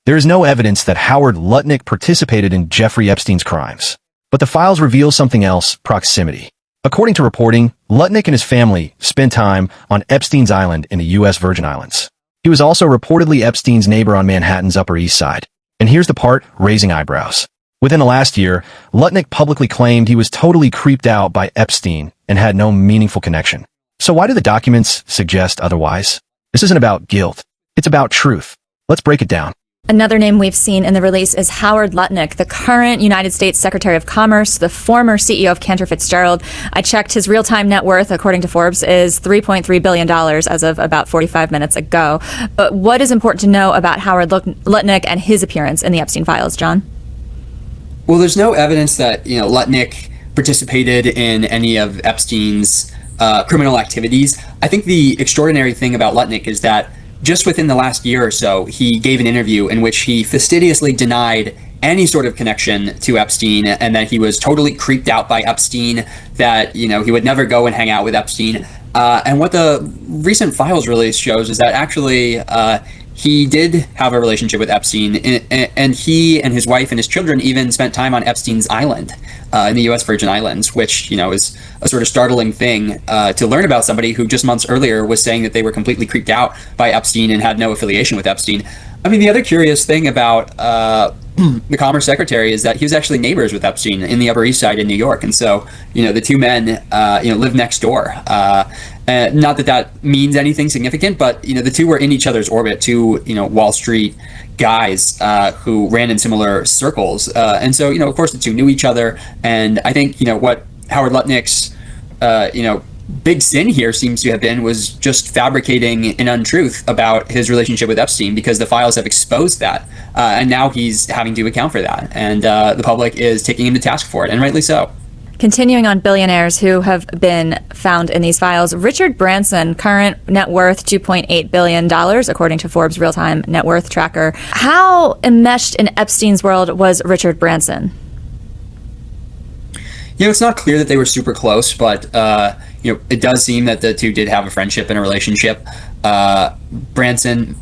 There is no evidence that Howard Lutnick participated in Jeffrey Epstein's crimes. But the files reveal something else: proximity. According to reporting, Lutnick and his family spent time on Epstein's Island in the U.S. Virgin Islands. He was also reportedly Epstein's neighbor on Manhattan's Upper East Side. And here's the part raising eyebrows. Within the last year, Lutnick publicly claimed he was totally creeped out by Epstein and had no meaningful connection. So why do the documents suggest otherwise? This isn't about guilt. It's about truth. Let's break it down. Another name we've seen in the release is Howard Lutnick, the current United States Secretary of Commerce, the former CEO of Cantor Fitzgerald. I checked his real-time net worth, according to Forbes, is $3.3 billion as of about 45 minutes ago. But what is important to know about Howard Lutnick and his appearance in the Epstein files, John? Well, there's no evidence that, Lutnick participated in any of Epstein's criminal activities. I think the extraordinary thing about Lutnick is that just within the last year or so, he gave an interview in which he fastidiously denied any sort of connection to Epstein and that he was totally creeped out by Epstein, that, he would never go and hang out with Epstein. And what the recent files release shows is that actually he did have a relationship with Epstein, and he and his wife and his children even spent time on Epstein's Island in the U.S. Virgin Islands, which, is a sort of startling thing to learn about somebody who just months earlier was saying that they were completely creeped out by Epstein and had no affiliation with Epstein. I mean, the other curious thing about the Commerce Secretary is that he was actually neighbors with Epstein in the Upper East Side in New York. And so, the two men, live next door. Not that means anything significant, but, the two were in each other's orbit, two, Wall Street guys who ran in similar circles. And so, of course, the two knew each other. And I think, what Howard Lutnick's, big sin here seems to have been was just fabricating an untruth about his relationship with Epstein, because the files have exposed that. And now he's having to account for that. And the public is taking him to task for it, and rightly so. Continuing on billionaires who have been found in these files, Richard Branson, current net worth $2.8 billion, according to Forbes' real-time net worth tracker. How enmeshed in Epstein's world was Richard Branson? It's not clear that they were super close, but it does seem that the two did have a friendship and a relationship. Branson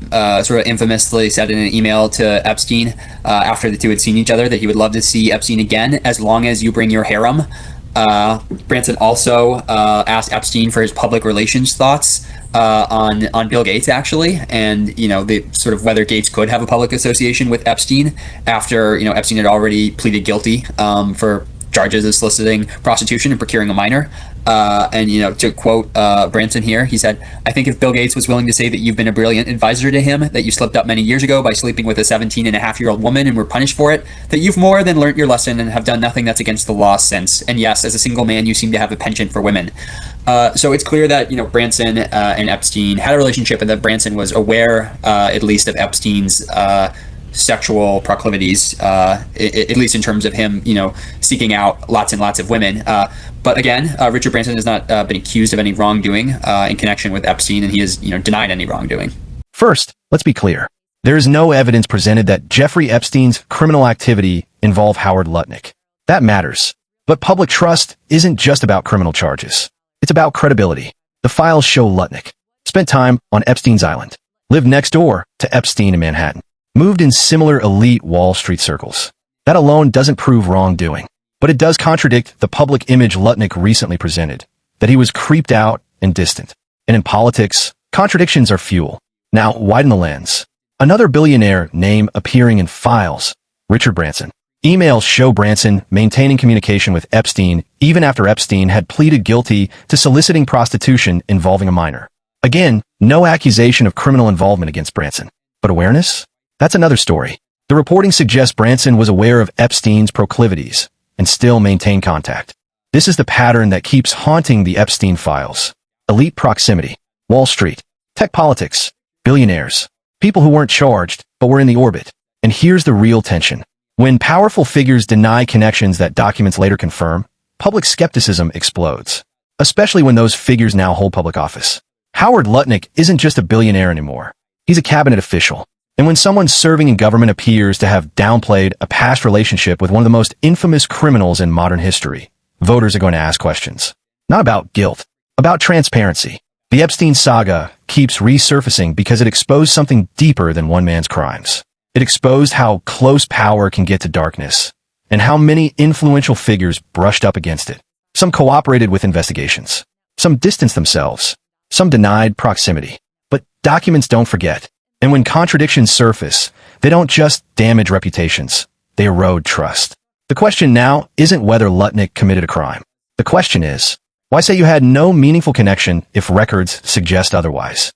sort of infamously said in an email to Epstein after the two had seen each other that he would love to see Epstein again as long as you bring your harem. Branson also asked Epstein for his public relations thoughts on Bill Gates, actually, and the sort of whether Gates could have a public association with Epstein after Epstein had already pleaded guilty for charges of soliciting prostitution and procuring a minor. And, to quote Branson here, he said, "I think if Bill Gates was willing to say that you've been a brilliant advisor to him, that you slipped up many years ago by sleeping with a 17-and-a-half-year-old woman and were punished for it, that you've more than learnt your lesson and have done nothing that's against the law since. And yes, as a single man, you seem to have a penchant for women." So it's clear that, Branson and Epstein had a relationship, and that Branson was aware, at least, of Epstein's sexual proclivities, at least in terms of him, seeking out lots and lots of women. But again, Richard Branson has not been accused of any wrongdoing in connection with Epstein, and he has, denied any wrongdoing. First, let's be clear. There is no evidence presented that Jeffrey Epstein's criminal activity involved Howard Lutnick. That matters. But public trust isn't just about criminal charges. It's about credibility. The files show Lutnick spent time on Epstein's Island, lived next door to Epstein in Manhattan, moved in similar elite Wall Street circles. That alone doesn't prove wrongdoing, but it does contradict the public image Lutnick recently presented, that he was creeped out and distant. And in politics, contradictions are fuel. Now, widen the lens. Another billionaire name appearing in files, Richard Branson. Emails show Branson maintaining communication with Epstein even after Epstein had pleaded guilty to soliciting prostitution involving a minor. Again, no accusation of criminal involvement against Branson, but awareness? That's another story. The reporting suggests Branson was aware of Epstein's proclivities and still maintained contact. This is the pattern that keeps haunting the Epstein files. Elite proximity, Wall Street, tech politics, billionaires, people who weren't charged but were in the orbit. And here's the real tension. When powerful figures deny connections that documents later confirm, public skepticism explodes, especially when those figures now hold public office. Howard Lutnick isn't just a billionaire anymore. He's a cabinet official. And when someone serving in government appears to have downplayed a past relationship with one of the most infamous criminals in modern history, voters are going to ask questions. Not about guilt, about transparency. The Epstein saga keeps resurfacing because it exposed something deeper than one man's crimes. It exposed how close power can get to darkness, and how many influential figures brushed up against it. Some cooperated with investigations. Some distanced themselves. Some denied proximity. But documents don't forget. And when contradictions surface, they don't just damage reputations. They erode trust. The question now isn't whether Lutnick committed a crime. The question is, why say you had no meaningful connection if records suggest otherwise?